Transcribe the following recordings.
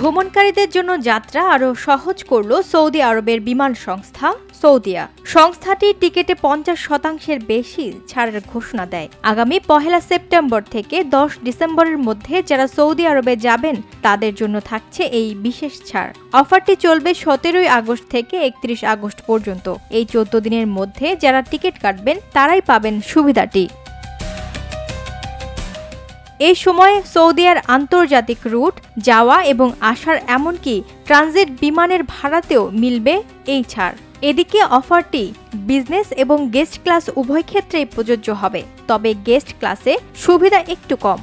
ভ্রমণকারীদের জন্য যাত্রা আরও সহজ করল সৌদি আরবের বিমান সংস্থা সৌদিয়া। সংস্থাটি টিকিটে 50% বেশি ছাড়ের ঘোষণা দেয়। আগামী 1 সেপ্টেম্বর থেকে 10 ডিসেম্বরের মধ্যে যারা সৌদি আরবে যাবেন তাদের জন্য থাকছে এই বিশেষ ছাড়। অফারটি চলবে 17 আগস্ট থেকে 31 আগস্ট পর্যন্ত। এই 14 দিনের মধ্যে যারা টিকিট কাটবেন তারাই পাবেন সুবিধাটি। এই সময় সৌদিয়ার আন্তর্জাতিক রুট, যাওয়া এবং আসার এমনকি ট্রানজিট বিমানের ভাড়াতেও মিলবে এই ছাড়। এদিকে অফারটি বিজনেস এবং গেস্ট ক্লাস উভয় ক্ষেত্রেই প্রযোজ্য হবে, তবে গেস্ট ক্লাসে সুবিধা একটু কম।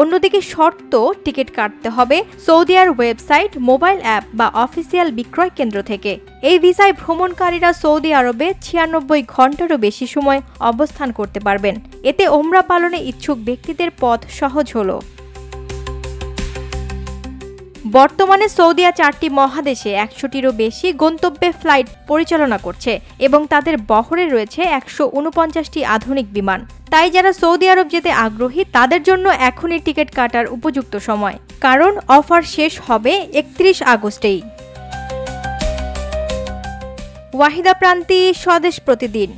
অন্যদিকে শর্ত টিকিট কাটতে হবে সৌদিয়ার ওয়েবসাইট, মোবাইল অ্যাপ বা অফিসিয়াল বিক্রয় কেন্দ্র থেকে। এই ভিসায় ভ্রমণকারীরা সৌদি আরবে 96 ঘন্টারও বেশি সময় অবস্থান করতে পারবেন। এতে ওমরা পালনে ইচ্ছুক ব্যক্তিদের পথ সহজ হলো। বর্তমানে সৌদিয়া 4টি মহাদেশে 100টিরও বেশি গন্তব্যে ফ্লাইট পরিচালনা করছে এবং তাদের বহরে রয়েছে 149টি আধুনিক বিমান। তাই যারা সৌদি আরব যেতে আগ্রহী তাদের জন্য এখনই টিকিট কাটার উপযুক্ত সময়, কারণ অফার শেষ হবে 31 আগস্টেই। ওয়াহিদা প্রান্তি, স্বদেশ প্রতিদিন।